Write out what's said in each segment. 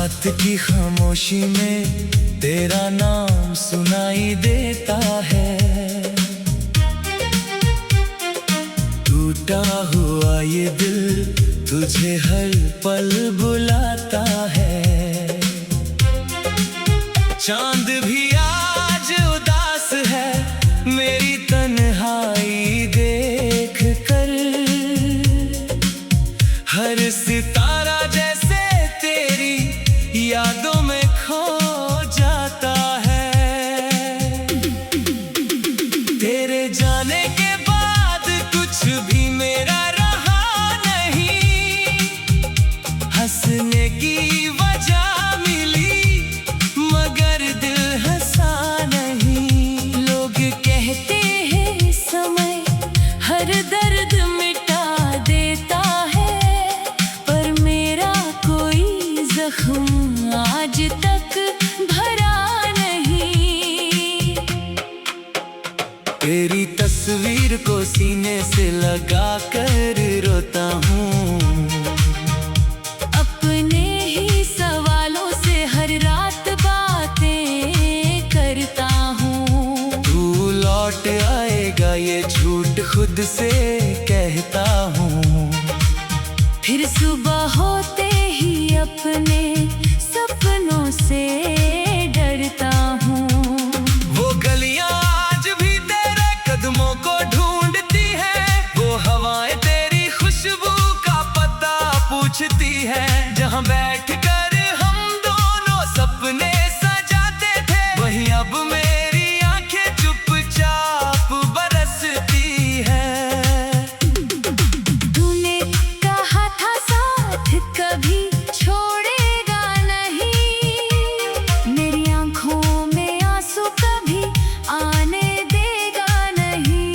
रात की खामोशी में तेरा नाम सुनाई देता है। टूटा हुआ ये दिल तुझे हर पल बुलाता है। चांद भी आज उदास है मेरी तन्हाई देख कर। हर सितारा जैसे तेरी यादों में खो जाता है। तेरे जाने के बाद कुछ भी मेरा रहा नहीं। हंसने की वजह मिली मगर दिल हंसा नहीं। लोग कहते हैं समय हर दर्द मिटा देता है, पर मेरा कोई जख्म आज तक भरा नहीं। तेरी तस्वीर को सीने से लगा कर रोता हूँ। अपने ही सवालों से हर रात बातें करता हूँ। तू लौट आएगा ये झूठ खुद से कहता हूँ। फिर सुबह होते ही अपने सपनों से डरता हूँ। वो गलियां आज भी तेरे कदमों को ढूंढती है। वो हवाएं तेरी खुशबू का पता पूछती है। जहाँ बैठ कर हम दोनों सपने सजाते थे, वही अब मेरी आंखें चुपचाप बरसती है। तूने कहा था साथ कभी छोड़ेगा नहीं, मेरी आंखों में आंसू कभी आने देगा नहीं।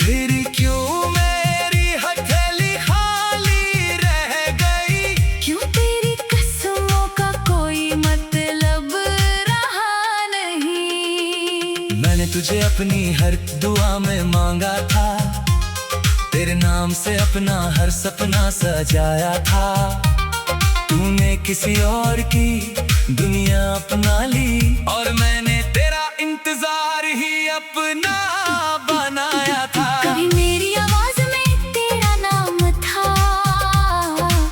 फिर क्यों मेरी हथेली खाली रह गई? क्यों तेरी कसमों का कोई मतलब रहा नहीं। मैंने तुझे अपनी हर दुआ में मांगा था। तेरे नाम से अपना हर सपना सजाया था। तूने किसी और की दुनिया अपना ली और मैंने तेरा इंतजार ही अपना बनाया था। कभी मेरी आवाज में तेरा नाम था,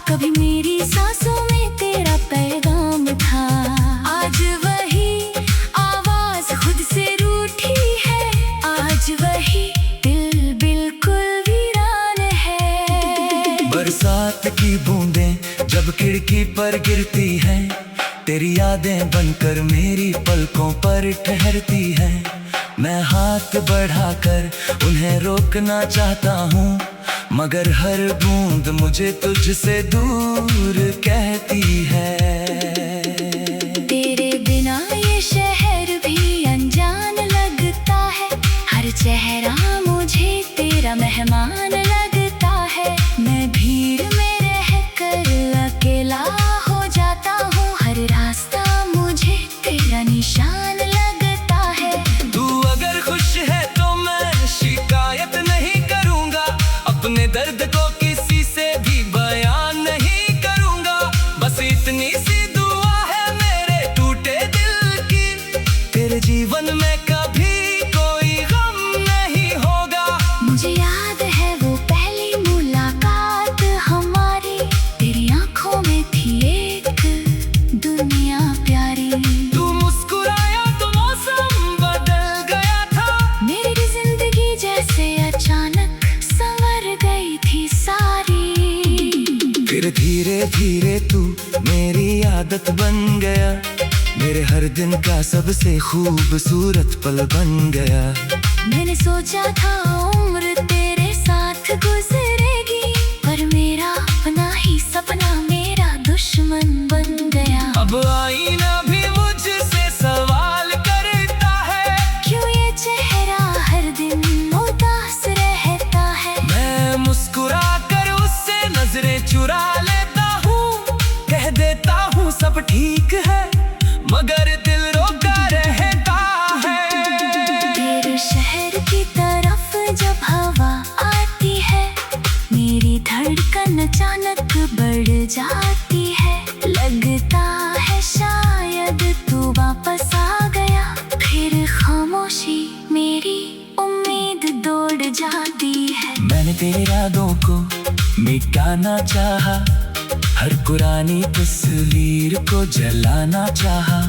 कभी मेरी सांसों में तेरा पैगाम था। आज वही आवाज खुद से रूठी है, आज वही दिल बिल्कुल वीरान है। बरसात की बूंदें जब खिड़की पर गिरती हैं, तेरी यादें बनकर मेरी पलकों पर ठहरती हैं। मैं हाथ बढ़ाकर उन्हें रोकना चाहता हूँ, मगर हर बूंद मुझे तुझसे दूर कहती है। तेरे बिना ये शहर भी अनजान लगता है, हर चेहरा मुझे तेरा मेहमान लगता है। मैं भीड़ में रहकर अकेला हो जाता हूँ, हर रास्ता मुझे तेरा निशान लगता है। तू अगर खुश है तो मैं शिकायत नहीं करूँगा, अपने दर्द को किसी से भी बयान नहीं करूँगा। बस इतनी सी दुआ है मेरे टूटे दिल की, तेरे जीवन में कभी कोई गम नहीं होगा। मुझे याद है वो पहली मुलाकात हमारी, तेरी आंखों में थी एक दुनिया प्यारी। तू मुस्कुराया तो मौसम बदल गया था, मेरी जिंदगी जैसे अचानक संवर गई थी सारी। फिर धीरे धीरे तू मेरी आदत बन गया, मेरे हर दिन का सबसे खूबसूरत पल बन गया। मैंने सोचा था उम्र तेरे साथ गुजरेगी, पर मेरा अपना ही सपना मेरा दुश्मन बन गया। अब आईना भी मुझसे सवाल करता है, क्यों ये चेहरा हर दिन उदास रहता है। मैं मुस्कुरा कर उससे नजरें चुरा लेता हूँ, कह देता हूँ सब ठीक है, मगर दिल रोका रहता है। तेरे शहर की तरफ जब हवा आती है, मेरी धड़कन अचानक बढ़ जाती है। लग यादों को मिटाना चाहा, हर पुरानी तस्वीर को जलाना चाहा।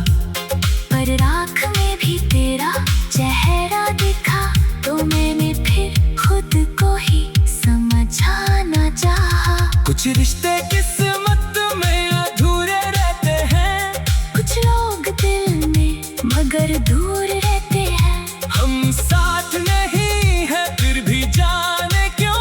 पर राख में भी तेरा चेहरा दिखा, तो मैंने फिर खुद को ही समझाना चाहा। कुछ रिश्ते किस्मत में अधूरे रहते हैं, कुछ लोग दिल में मगर दूर रहते हैं। हम साथ नहीं है फिर भी जाने क्यों,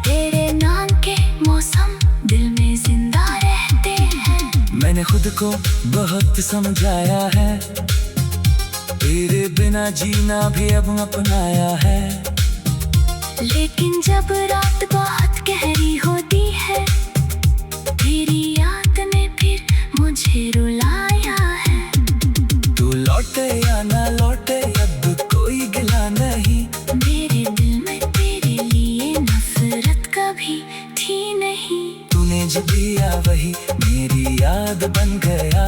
तेरे नाम के मौसम दिल में जिंदा रहते हैं। मैंने खुद को बहुत समझाया है, तेरे बिना जीना भी अब अपनाया है। लेकिन जब रात बहुत गहरी होती है, तेरी याद ने फिर मुझे रुलाया है। तू लौटे या ना लौटे अब कोई गिला नहीं, मेरे दिल में तेरे लिए नफरत कभी थी नहीं। तूने जो दिया वही मेरी याद बन गया,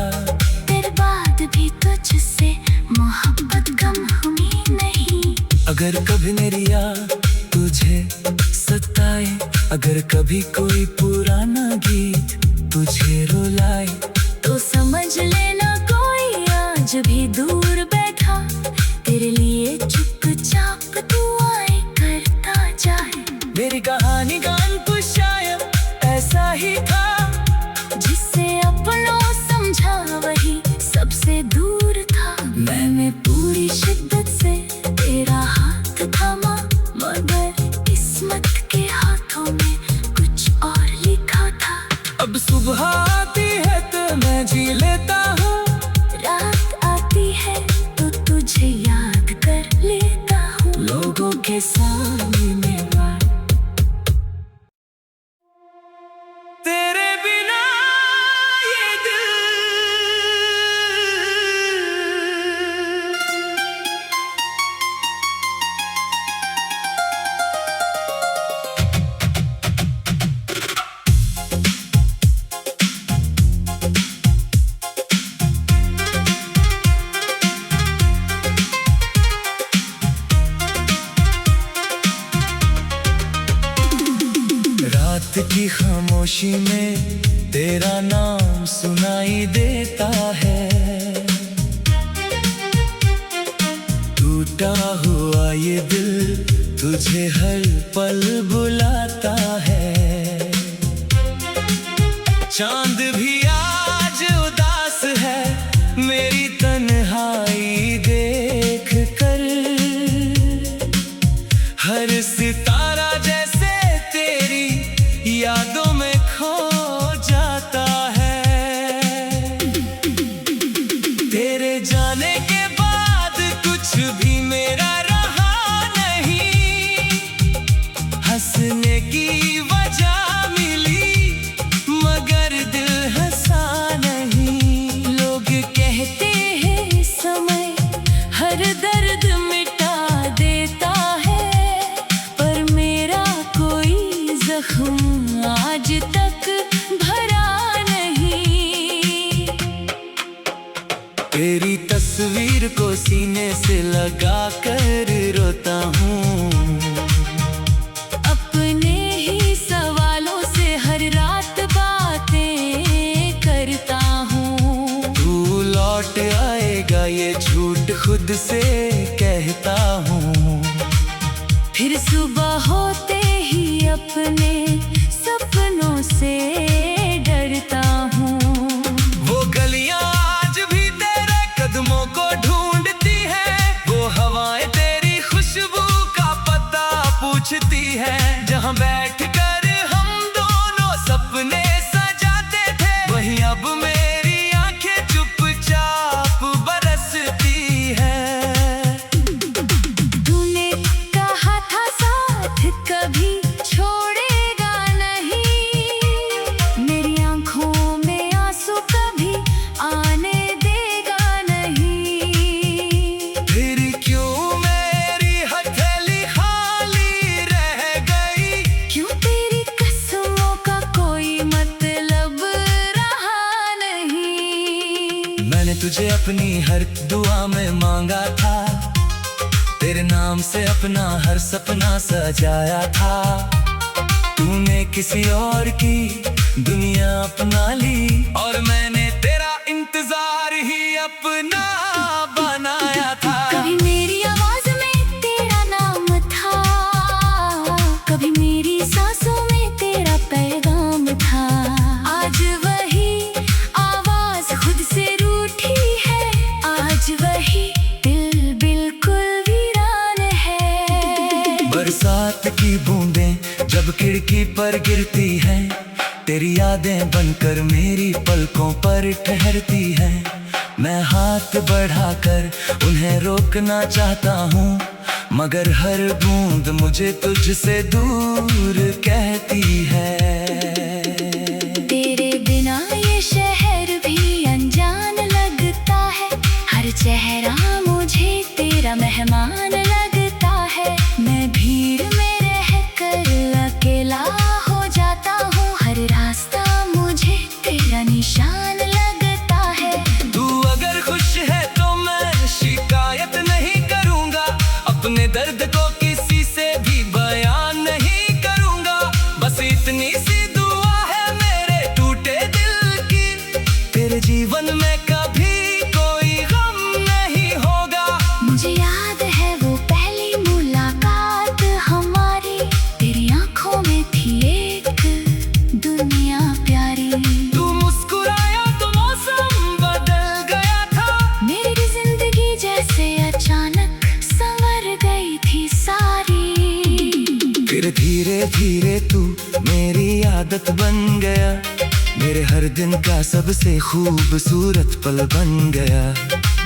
तेरे बाद भी तुझसे मोहब्बत कम हुई नहीं। अगर कभी मेरी याद तुझे सताए, अगर कभी कोई पुराना गीत तुझे रुलाए, तो समझ लेना कोई आज भी दूर बैठा, तेरे लिए चुपचाप दुआएं करता जाए। मेरी कहानी का अंत शायद ऐसा ही था, जिससे अपनों समझा वही सबसे दूर था। मैंने पूरी शिद्दत से तेरा हाथ थामा, मगर किस्मत के हाथों में कुछ और लिखा था। अब सुबह आती है तो मैं जी लेता हूँ, रात आती है तो तुझे याद कर लेता हूँ। लोगों के सामने में बात तेरे बिना ये दिल। रात की खामोशी में तेरा नाम सुनाई देता है, टूटा हुआ ये दिल तुझे हर पल बुलाता है। चांद भी आज उदास है मेरी तन्हाई देख कर, हर सितारा जैसे तेरी यादों में खो जाता है। तेरे जाने के बाद कुछ भी मेरा रहा नहीं, हंसने की वजह मिली मगर दिल हंसा नहीं। लोग कहते हैं समय हर दर्द मिटा देता है, पर मेरा कोई जख्म आज तक भरा नहीं। तेरी तस्वीर को सीने से लगा कर रोता हूँ, अपने ही सवालों से हर रात बातें करता हूँ। तू लौट आएगा ये झूठ खुद से कहता हूँ, फिर सुबह होते ही अपने सपनों से डरता हूँ। वो गलियां आज भी तेरे कदमों को ढूंढती है, वो हवाएं तेरी खुशबू का पता पूछती है। जहाँ बैठकर हम दोनों सपने सजाते थे, वहीं अब मेरी आंखें चुपचाप बरसती है। तूने कहा था साथ कभी छोड़ेगा नहीं, मेरी आंखों में आंसू कभी आने देगा नहीं। फिर क्यों मेरी हथेली खाली रह गई, क्यों तेरी कसमों का कोई मतलब रहा नहीं। मैंने तुझे अपनी हर दुआ में मांगा था, तेरे नाम से अपना हर सपना सजाया था। तूने किसी और की दुनिया अपना ली और मैंने तेरा इंतजार ही अपना बनाया था। कभी मेरी आवाज में तेरा नाम था, कभी मेरी सांसों में तेरा पैगाम था। आज वही आवाज खुद से रूठी है, आज वही दिल बिल्कुल वीरान है। बरसात की बूंदें जब खिड़की पर गिरती हैं, तेरी यादें बनकर मेरी पलकों पर ठहरती हैं। मैं हाथ बढ़ाकर उन्हें रोकना चाहता हूँ, मगर हर बूंद मुझे तुझसे दूर कहती है। तेरे बिना ये शहर भी अनजान लगता है, हर चेहरा मुझे तेरा मेहमान लगता है। मैं भीड़ में रहकर अकेला हो जाता हूँ, हर रास्ता मुझे तेरा निशान लगता है। तू अगर खुश है तो मैं शिकायत नहीं करूँगा, अपने दर्द को किसी से भी बयान नहीं करूँगा। बस इतनी सी दुआ है मेरे टूटे दिल की, तेरे जीवन में कभी कोई गम नहीं होगा। मुझे याद है वो पहली मुलाकात हमारी, तेरी आंखों में थी एक दुनिया प्यारी। तू मुस्कुराया तो मौसम बदल गया था, मेरी जिंदगी जैसे अचानक संवर गई थी सारी। फिर धीरे धीरे तू मेरी आदत बन गया, मेरे हर दिन का सबसे खूबसूरत पल बन गया।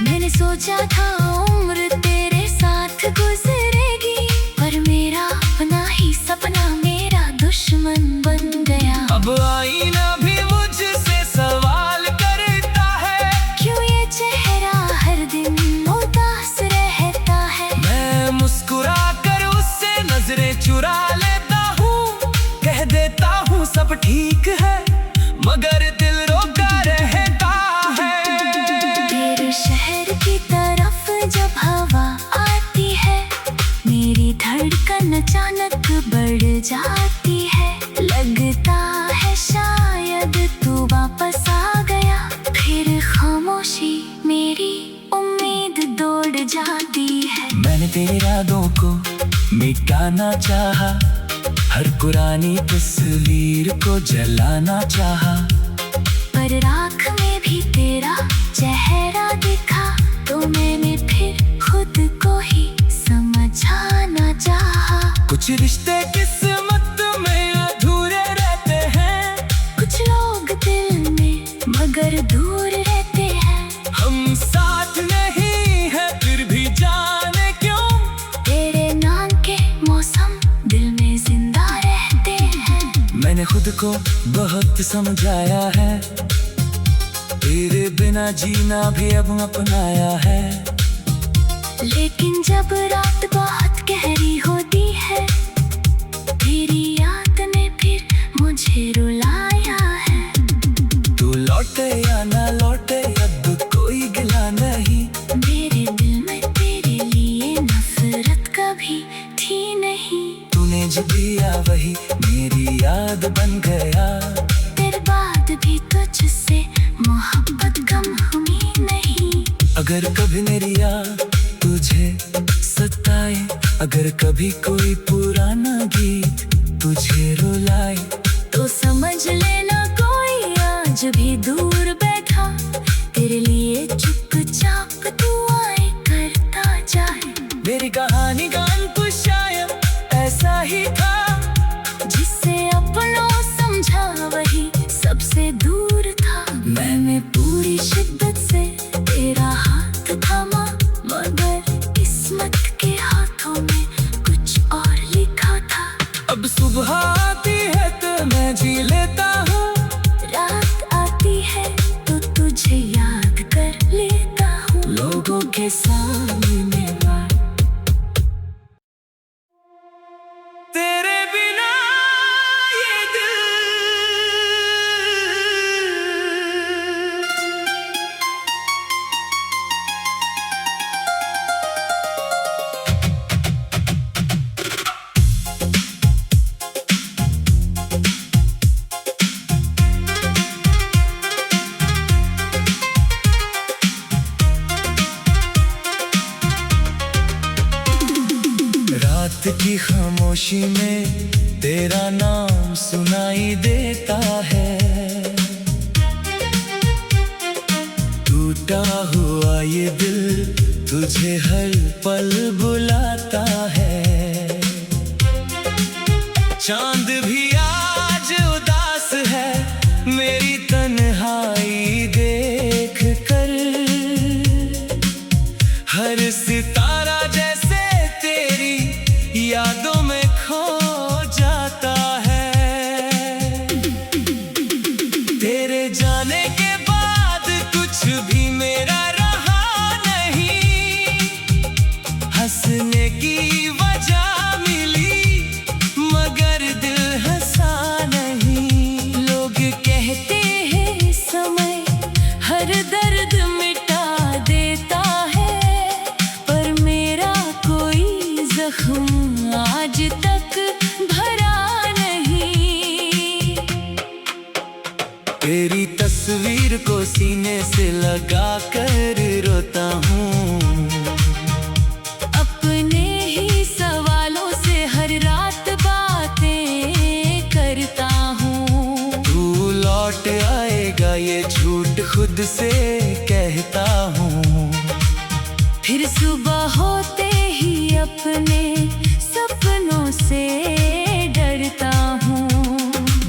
मैंने सोचा था उम्र तेरे साथ गुजरेगी, पर मेरा अपना ही सपना मेरा दुश्मन बन गया। अब आईना भी मुझसे सवाल करता है, क्यों ये चेहरा हर दिन उदास रहता है। मैं मुस्कुरा कर उससे नजरें चुरा लेता हूँ, कह देता हूँ सब ठीक है, मगर दिल रोका रहता है। तेरे शहर की तरफ जब हवा आती है, मेरी धड़कन अचानक बढ़ जाती है। लगता है शायद तू वापस आ गया, फिर खामोशी मेरी उम्मीद दौड़ जाती है। मैंने तेरे यादों को मिटाना चाहा, हर पुरानी तस्वीर को जलाना चाहा, पर राख में भी तेरा चेहरा दिखा, तो मैंने फिर खुद को ही समझाना चाहा। कुछ रिश्ते किस्मत में अधूरे रहते हैं, कुछ लोग दिल में मगर दूर रहते हैं। हम साथ नहीं है फिर भी जाने क्यों, तेरे नाम के मौसम दिल में जिंदा रहते हैं। मैंने खुद को बहुत समझाया है, तेरे बिना जीना भी अब अपनाया है। लेकिन जब रात बहुत गहरी होती है, तेरी याद ने फिर मुझे रुलाया है। तू लौटे या ना लौटे अब कोई गिला नहीं, मेरे दिल में तेरे लिए नफरत कभी थी नहीं। तूने जो दिया वही मेरी याद बन गया, तेरे बाद भी तुझसे मोहब्बत कम हुई नहीं। अगर कभी मेरी याद तुझे सताए, अगर कभी कोई पुराना गीत तुझे रुलाए, तो समझ लेना कोई आज भी दूर बैठा, तेरे लिए चुपचाप दुआएं करता जाए। मेरी कहानी का अंत शायद ऐसा ही था, जिससे अपनों समझा वही सबसे दूर था। मैंने पूरी शिद्दत से तेरा हाथ थामा, मगर किस्मत के हाथों में कुछ और लिखा था। अब सुबह आती है तो मैं जी लेता हूँ, रात आती है तो तुझे याद कर लेता हूँ। लोगों के सामने तेरे बिना ये दिल रात की खामोशी में तेरा नाम सुनाई देता है। टूटा हुआ ये दिल तुझे हर पल बुलाता है। चांद भी आज उदास है मेरी तन्हाई देख कर। हर सितारा जैसे तेरी यादों में खो जाता है। तेरे जाने के बाद कुछ भी मेरा रहा नहीं। हंसने की वजह मिली मगर दिल हंसा नहीं। लोग कहते हैं समय हर दर्द मिटा देता है, पर मेरा कोई जख्म आज तक भरा नहीं। तेरी तस्वीर को सीने से लगा कर रोता हूँ। अपने ही सवालों से हर रात बातें करता हूँ। तू लौट आएगा ये झूठ खुद से कहता हूँ। फिर सुबह होते ही अपने सपनों से डरता हूँ।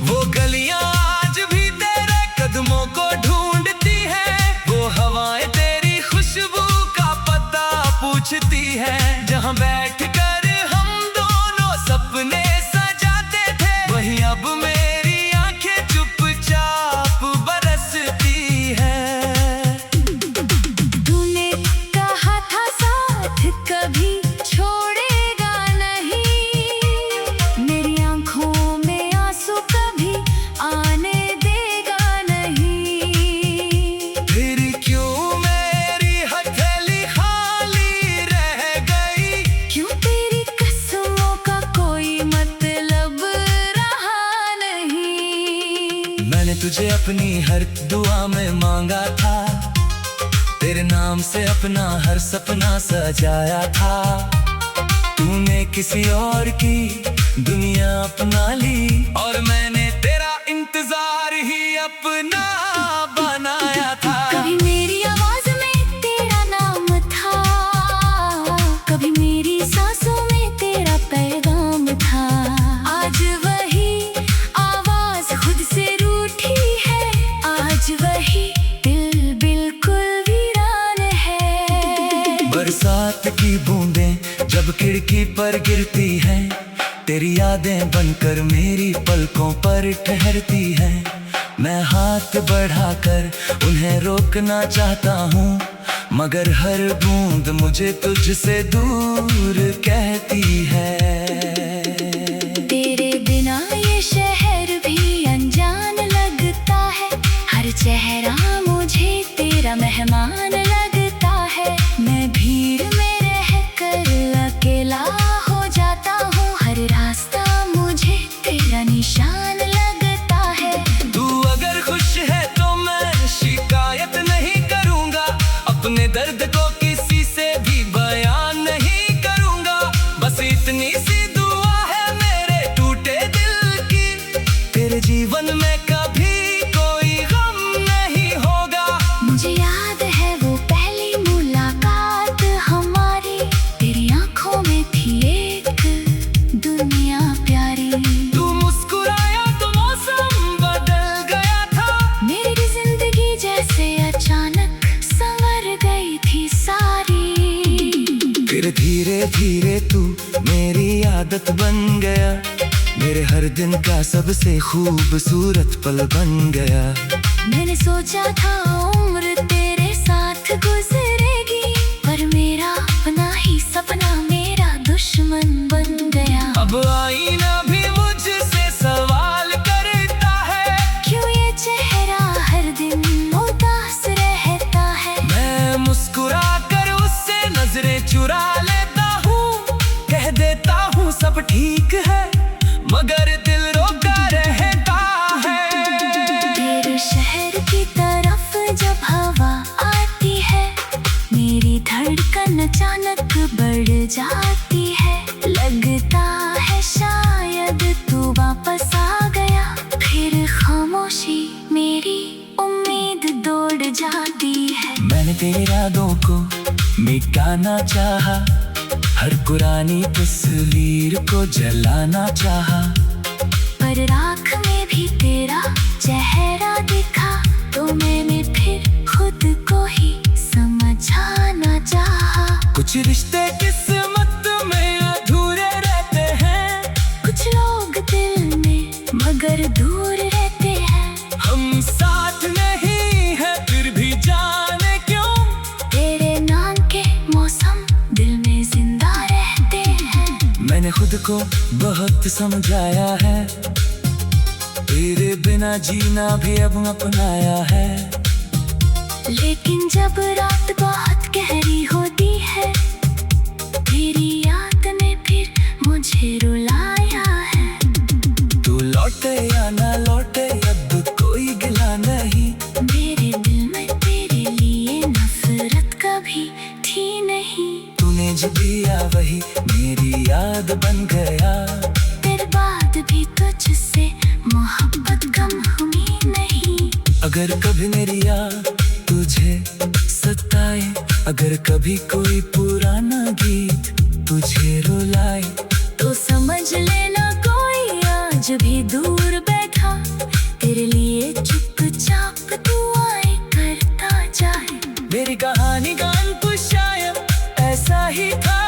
वो गलियां आज भी तेरे कदमों को ढूंढती है। वो हवाएं तेरी खुशबू का पता पूछती है। जहाँ बैठ कर हम दोनों सपने सजाते थे, वही अब मेरी आंखें चुपचाप बरसती है। तूने कहा था साथ कभी छोड़ेगा नहीं, मेरी आंखों में आंसू कभी आने देगा नहीं। फिर क्यों मेरी हथेली खाली रह गई? क्यों तेरी कसमों का कोई मतलब रहा नहीं। मैंने तुझे अपनी हर दुआ में मांगा था। तेरे नाम से अपना हर सपना सजाया था। तूने किसी और की दुनिया अपना ली और मैंने तेरा इंतजार ही अपना बनाया था। कभी मेरी आवाज में तेरा नाम था, कभी मेरी सांसों में तेरा पैगाम था। आज वही आवाज खुद से रूठी है, आज वही दिल बिल्कुल वीरान है। बरसात की बूंदें जब खिड़की पर गिरती हैं, तेरी यादें बनकर मेरी पलकों पर ठहरती हैं। मैं हाथ बढ़ाकर उन्हें रोकना चाहता हूँ, मगर हर बूंद मुझे तुझसे दूर कहती है। तेरे बिना ये शहर भी अनजान लगता है। हर चेहरा मुझे तेरा मेहमान लगता है। मैं भीड़ में रहकर अकेला हो जाता हूँ। हर रास्ता मुझे तेरा निशान लगता है। तू अगर खुश है तो मैं शिकायत नहीं करूँगा। अपने दर्द को किसी से भी बयान नहीं करूँगा। बस इतनी सी दुआ है मेरे टूटे दिल की, तेरे जीवन में कभी कोई गम नहीं होगा। मुझे याद है वो पहली मुलाकात हमारी, तेरी आंखों में थी एक दुनिया प्यारी। तू मुस्कुराया तो मौसम बदल गया था। मेरी जिंदगी जैसे अचानक संवर गई थी सारी। फिर धीरे धीरे तू मेरी आदत बन गया। मेरे हर दिन का सबसे खूबसूरत पल बन गया। मैंने सोचा था उम्र तेरे साथ गुजरेगी, पर मेरा अपना ही सपना मेरा दुश्मन बन गया। अब आईना भी मुझसे सवाल करता है, क्यों ये चेहरा हर दिन उदास रहता है। मैं मुस्कुरा कर उससे नजरें चुरा लेता हूँ। कह देता हूँ सब ठीक है, मगर दिल रोका रहता है। तेरे शहर की तरफ जब हवा आती है, मेरी धड़कन अचानक बढ़ जाती है। लगता तेरे यादों को मिटाना चाहा, हर पुरानी तस्वीर को जलाना चाहा। पर राख में भी तेरा चेहरा दिखा, तो मैंने फिर खुद को ही समझाना चाहा। कुछ रिश्ते किस्मत में अधूरे रहते हैं, कुछ लोग दिल में मगर दूर रहते हैं। हम साथ नहीं है फिर भी जाने क्यों, तेरे नाम के मौसम दिल में जिंदा रहते हैं। मैंने खुद को बहुत समझाया है, तेरे बिना जीना भी अब अपनाया है। लेकिन जब रात बहुत गहरी होती है, तेरी याद ने फिर मुझे रुलाया है। तू लौटे या ना लौटे अब कोई गिला नहीं, मेरे दिल में तेरे लिए नफरत कभी थी नहीं। तूने जो दिया वही मेरी याद बन गया, तेरे बाद भी तुझसे मोहब्बत कम हुई नहीं। अगर कभी मेरी याद तुझे सताए, अगर कभी कोई पुराना गीत तुझे रुलाए, तो समझ लेना कोई आज भी दूर बैठा, तेरे लिए चुपचाप दुआएं करता जाए। मेरी कहानी का अंत शायद ऐसा ही था,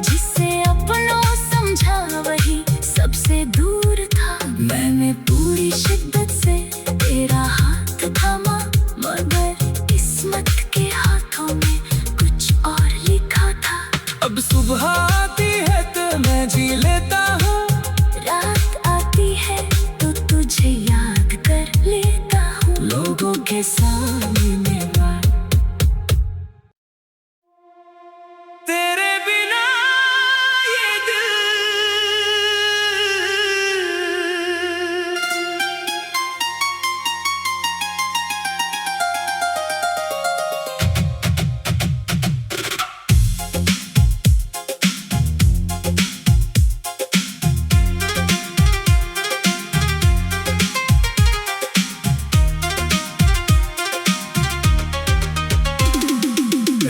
जिसे अपनों समझा वही सबसे दूर था। मैंने पूरी शिद्दत से तेरा हाथ थामा, मगर किस्मत के हाथों में कुछ और लिखा था। अब सुबह आती है तो मैं जी लेता हूँ, रात आती है तो तुझे याद कर लेता हूँ। लोगों के सामने तेरे बिना ये दिल।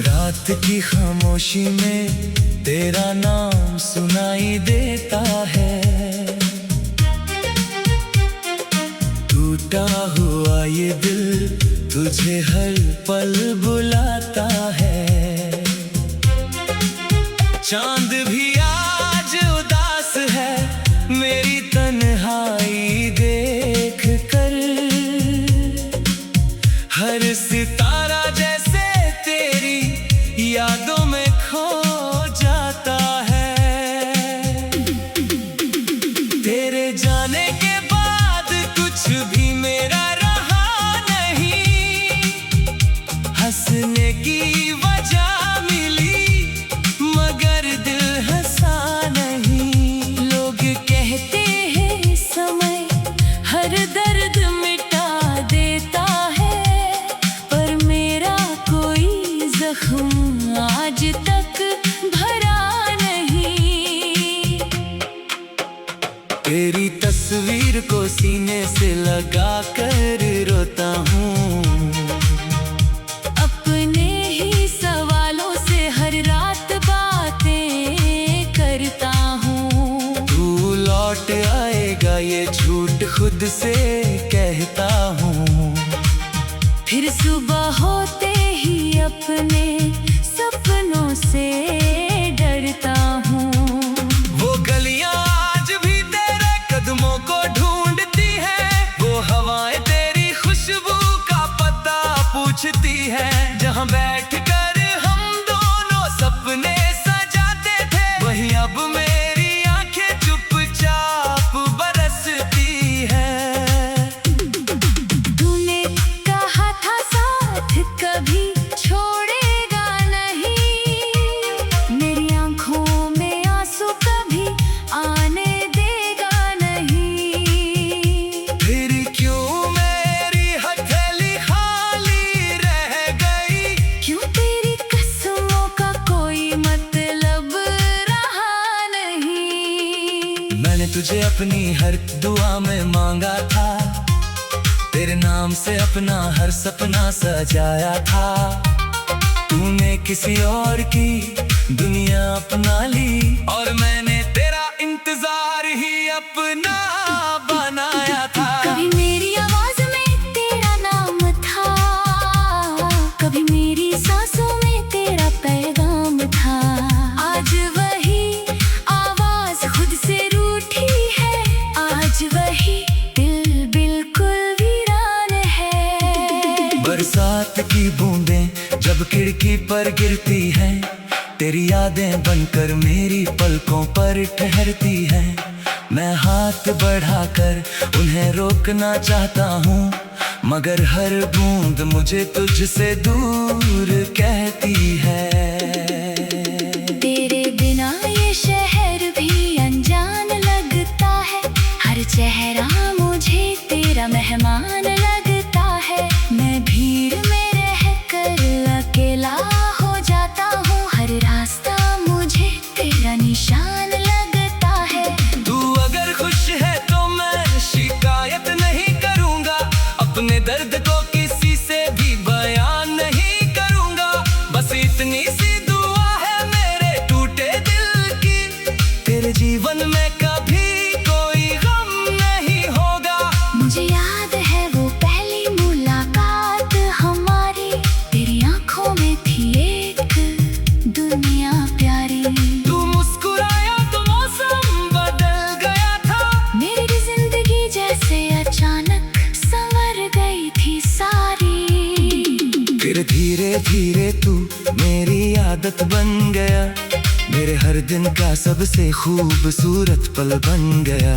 रात की खामोशी में तेरा नाम सुनाई देता है, टूटा हुआ ये दिल तुझे हर पल बुलाता है। चांद भी आज उदास है मेरी तन्हाई देख कर, हर सितारा जैसे तेरी यादों में खो जाता है। तेरे जाने के बाद कुछ भी मेरा रहा नहीं, हंसने की वजह मिली मगर दिल हंसा नहीं। लोग कहते हैं समय हर दर्द मिटा देता है, पर मेरा कोई जख्म आज तक भरा नहीं। तेरी तस्वीर को सीने से लगा कर रोता हूँ, अपने ही सवालों से हर रात बातें करता हूँ। तू लौट आएगा ये झूठ खुद से कहता हूँ। फिर सुबह होते ही अपने सपनों से डरता हूँ। वो गलियां आज भी तेरे कदमों को ढूंढती है, वो हवाएं तेरी खुशबू का पता पूछती है। जहाँ बैठकर हम दोनों सपने सजाते थे, वही अब मेरी आंखें चुपचाप बरसती है। तूने कहा था साथ कभी छोड़ेगा नहीं, मेरी आंखों में आंसू कभी आने देगा नहीं। फिर क्यों मेरी हथेली खाली रह गई, क्यों तेरी कसमों का कोई मतलब रहा नहीं। मैंने तुझे अपनी हर दुआ में मांगा था, तेरे नाम से अपना हर सपना सजाया था। तूने किसी और की दुनिया अपना ली, और मैंने तेरा इंतजार ही अपना बनाया था। कभी मेरी आवाज में तेरा नाम था, कभी मेरी सांसों में तेरा पैगाम था। आज वही आवाज खुद से रूठी है, आज वही दिल बिल्कुल वीरान है। बरसात की बूंदें जब खिड़की पर गिरती हैं, तेरी यादें बनकर मेरी पलकों पर ठहरती हैं। मैं हाथ बढ़ाकर उन्हें रोकना चाहता हूँ, मगर हर बूंद मुझे तुझसे दूर कहती है। तेरे बिना ये शहर भी अनजान लगता है, हर चेहरा मुझे तेरा मेहमान लगता है। मैं भीड़ में रहकर अकेला हो जाता हूँ, हर रास्ता मुझे तेरा निशान लगता है। तू अगर खुश है तो मैं शिकायत नहीं करूँगा, अपने दर्द को किसी से भी बयान नहीं करूँगा। बस इतनी सी दुआ है मेरे टूटे दिल की, तेरे जीवन में कभी कोई गम नहीं होगा। मुझे याद है वो पहली मुलाकात हमारी, तेरी आंखों में थी एक दुनिया प्यारी। तू मुस्कुराया तो मौसम बदल गया था, मेरी जिंदगी जैसे अचानक संवर गई थी सारी। फिर धीरे धीरे तू मेरी आदत बन गया, मेरे हर दिन का सबसे खूबसूरत पल बन गया।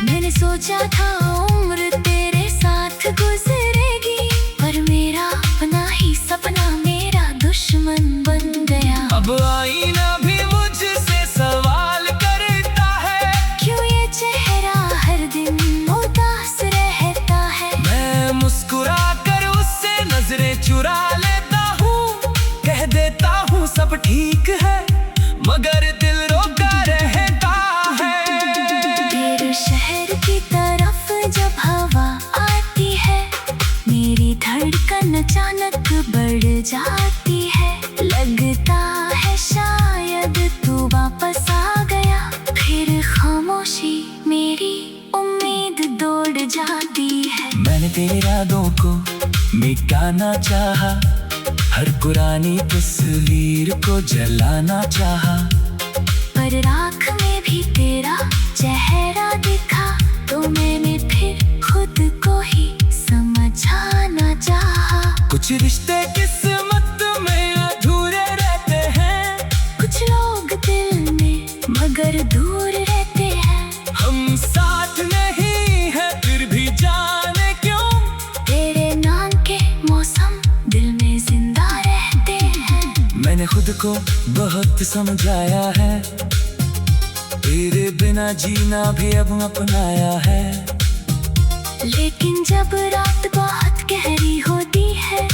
मैंने सोचा था उम्र तेरे साथ गुजरेगी, पर मेरा अपना ही सपना मेरा दुश्मन बन गया। अब आईना भी मुझसे सवाल करता है, क्यों ये चेहरा हर दिन उदास रहता है। मैं मुस्कुरा कर उससे नजरें चुरा लेता हूँ, कह देता हूँ सब ठीक है, मगर दिल रोका रहता है। तेरे शहर की तरफ जब हवा आती है, मेरी धड़कन अचानक बढ़ जाती है। लगता है शायद तू वापस आ गया, फिर खामोशी मेरी उम्मीद दौड़ जाती है। मैंने तेरे यादों को मिटाना चाहा, हर पुरानी तस्वीर को जलाना चाहा, पर राख में भी तेरा चेहरा दिखा, तो मैंने फिर खुद को ही समझाना चाहा। कुछ रिश्ते किस्मत में अधूरे रहते हैं, कुछ लोग दिल में मगर दूर रहते हैं। हम साथ नहीं है फिर भी जाने क्यों, तेरे नाम के मौसम दिल में जिंदा रहते हैं। मैंने खुद को बहुत समझाया है, तेरे बिना जीना भी अब अपनाया है। लेकिन जब रात बहुत गहरी होती है,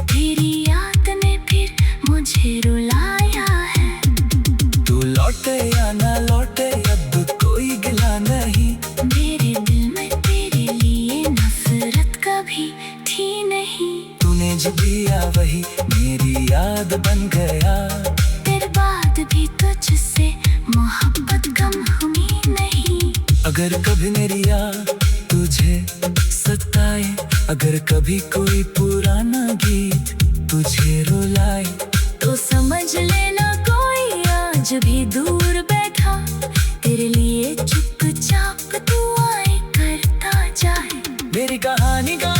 तेरी याद ने फिर मुझे रुलाया है। तू लौटे या ना लौटे अब कोई गिला नहीं, मेरे दिल में तेरे लिए नफरत कभी थी नहीं। तूने जो दिया वही मेरी याद बन गया, तेरे बाद भी तुझसे मोहब्बत कम हुई नहीं। अगर कभी मेरी याद तुझे सताए, अगर कभी कोई पुराना गीत तुझे रुलाए, तो समझ लेना कोई आज भी दूर बैठा, तेरे लिए चुपचाप दुआएं करता जाए। मेरी कहानी का